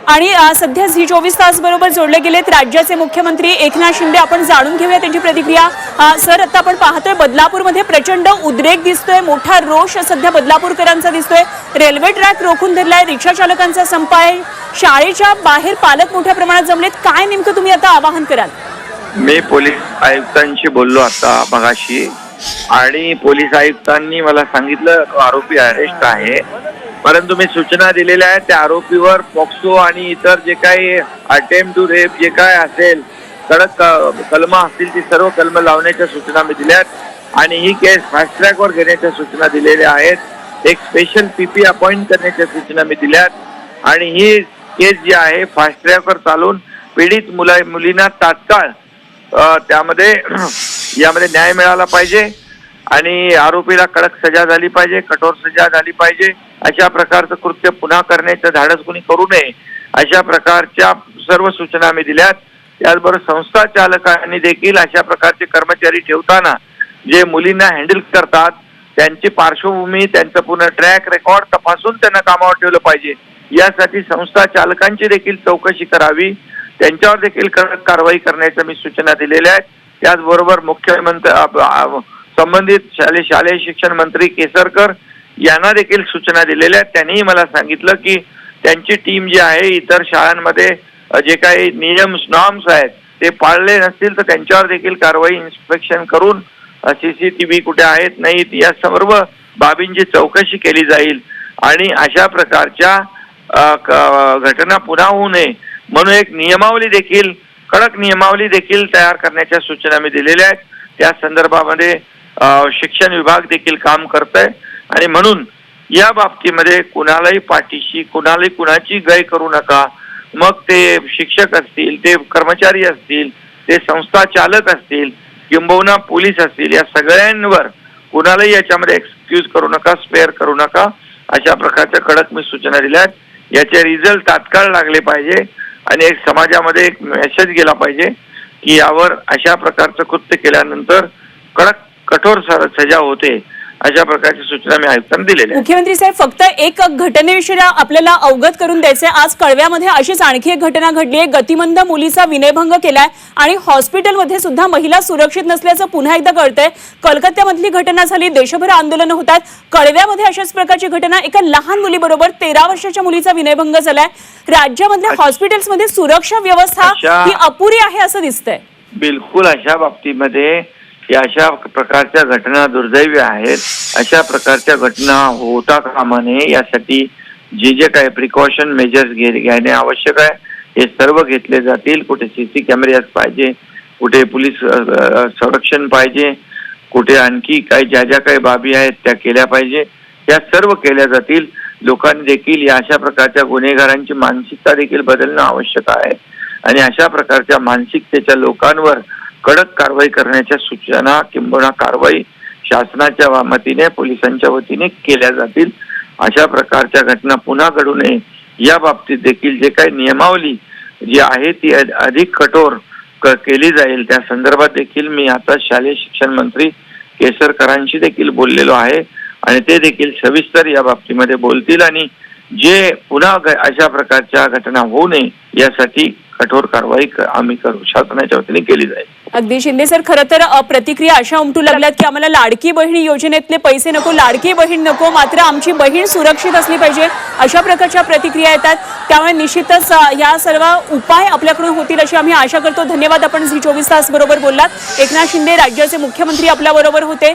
आणि सध्या झी 24 तास बरोबर जोडले गेलेत राज्याचे मुख्यमंत्री एकनाथ शिंदे. आपण जाणून घेऊया त्यांची प्रतिक्रिया. सर, आता आपण पाहतोय बदलापूरमध्ये प्रचंड उद्रेक दिसतोय, मोठा रोष सध्या बदलापूरकरांचा दिसतोय. रेल्वे ट्रॅक रोखून धरलाय, रिक्षा चालकांचा संप आहे, शाळेच्या बाहेर पालक मोठ्या प्रमाणात जमलेत. काय नेमकं तुम्ही आता आवाहन कराल? मी पोलीस आयुक्तांशी बोललो आता मगाशी आणि पोलीस आयुक्तांनी मला सांगितलं आरोपी अरेस्ट आहे, परंतु मी सूचना दिलेल्या आहेत त्या आरोपीवर पॉक्सो आणि इतर जे काही अटेम्प्ट टू रेप जे काय असेल कडक कलम असतील ती सर्व कलम लावण्याच्या सूचना मी दिल्यात आणि ही केस फास्ट ट्रॅकवर घेण्याच्या सूचना दिलेल्या आहेत. एक स्पेशल पीपी अपॉइंट करण्याच्या सूचना मी दिल्यात आणि ही केस जी आहे फास्ट ट्रॅकवर चालून पीडित मुलींना तात्काळ त्यामध्ये यामध्ये न्याय मिळाला पाहिजे आणि आरोपीला कडक सजा झाली पाहिजे, कठोर सजा झाली पाहिजे. अशा प्रकारचं कृत्य पुन्हा करण्याचं धाडस कुणी करू नये अशा प्रकारच्या सर्व सूचना मी दिल्यात. त्याचबरोबर संस्था चालकांनी देखील अशा प्रकारचे कर्मचारी ठेवताना जे मुलींना हँडल करतात त्यांची पार्श्वभूमी, त्यांचं पूर्ण ट्रॅक रेकॉर्ड तपासून त्यांना कामावर ठेवलं पाहिजे. यासाठी संस्था चालकांची देखील चौकशी करावी, त्यांच्यावर देखील कडक कारवाई करण्याच्या मी सूचना दिलेल्या आहेत. त्याचबरोबर मुख्यमंत्री संबंधित शालेय शिक्षण मंत्री केसरकर यांना देखील सूचना दिलेल्या आहेत. त्यांनीही मला सांगितलं की त्यांची टीम जी आहे इतर शाळांमध्ये जे काही नियम नॉर्म्स आहेत ते पाळले नसतील तर त्यांच्यावर देखील कारवाई इन्स्पेक्शन करून CCTV कुठे आहेत नाहीत या सर्व बाबींची चौकशी केली जाईल आणि अशा प्रकारच्या घटना पुन्हा होऊ नये म्हणून एक नियमावली देखील कडक नियमावली देखील तयार करण्याच्या सूचना मी दिलेल्या आहेत. त्या संदर्भामध्ये शिक्षण विभाग देखील काम करतंय आणि म्हणून या बाबतीमध्ये कुणालाही पाठीशी कुणाची गय करू नका. मग ते शिक्षक असतील, ते कर्मचारी असतील, ते संस्था चालक असतील किंबहुना पोलीस असतील, या सगळ्यांवर कुणालाही याच्यामध्ये एक्सक्यूज करू नका, स्पेअर करू नका. अशा प्रकारच्या कडक मी सूचना दिल्या आहेत. याचे रिझल्ट तात्काळ लागले पाहिजे आणि एक समाजामध्ये एक मेसेज गेला पाहिजे की यावर अशा प्रकारचं कृत्य केल्यानंतर कडक कठोर सजा होते. अशा प्रकारची सूचना मी आयुक्तांना दिलेल्या. मुख्यमंत्री साहेब, फक्त एक घटनेविषयी आपल्याला अवगत करून द्यायचे. आज कळव्यामध्ये अशीच आणखी एक घटना घडली आहे. गतिमंद मुलीचा विनयभंग केलाय आणि हॉस्पिटलमध्ये सुद्धा महिला सुरक्षित नसल्याचं पुन्हा एकदा कळतंय. कलकत्त्यामधली घटना झाली, देशभर आंदोलन होतात. कळव्यामध्ये अशाच प्रकारची घटना, एका लहान मुलीबरोबर 13 वर्षाच्या मुलीचा विनयभंग झालाय. राज्यामधल्या हॉस्पिटल्समध्ये सुरक्षा व्यवस्था ही अपुरी आहे असं दिसतंय. बिलकुल अशा बाबतीमध्ये या अशा प्रकारच्या घटना दुर्दैवी आहेत. अशा प्रकारच्या घटना होता कामा नये यासाठी जे काही प्रिकॉशन मेजर्स घेणे आवश्यक आहे हे सर्व घेतले जातील. कुठे CC कॅमेरे पाहिजे, कुठे पोलीस संरक्षण पाहिजे, कुठे आणखी ज्या काही बाबी आहेत त्या केल्या पाहिजे, त्या सर्व केल्या जातील. लोकांनी देखील या अशा प्रकारच्या गुन्हेगारांची मानसिकता देखील बदलणं आवश्यक आहे आणि अशा प्रकारच्या मानसिकतेच्या लोकांवर कडक कारवाई करण्याच्या सूचना किंवा कारवाई शासनाच्या वतीने पोलिसांच्या वतीने केल्या जातील. अशा प्रकारच्या घटना पुन्हा घडू नये या बाबतीत देखील जे काही नियमावली जी आहे ती अधिक कठोर केली जाईल. त्या संदर्भात देखील मी आता शालेय शिक्षण मंत्री केसरकरांशी देखील बोललेलो आहे आणि ते देखील सविस्तर या बाबतीमध्ये बोलतील आणि जे पुन्हा अशा प्रकारच्या घटना होऊ नये यासाठी कठोर कारवाई आम्ही करू शासनाच्या वतीने केली जाईल. अगदी शिंदे सर, खरं तर प्रतिक्रिया अशा उमटू लागल्यात की आम्हाला लाडकी बहीण योजनेतले पैसे नको, लाडकी बहीण नको, मात्र आमची बहीण सुरक्षित असली पाहिजे अशा प्रकारच्या प्रतिक्रिया येतात. त्यामुळे निश्चितच या सर्व उपाय आपल्याकडून होतील अशी आम्ही आशा करतो. धन्यवाद. आपण झी 24 तास बरोबर बोललात. एकनाथ शिंदे राज्याचे मुख्यमंत्री आपल्या बरोबर होते.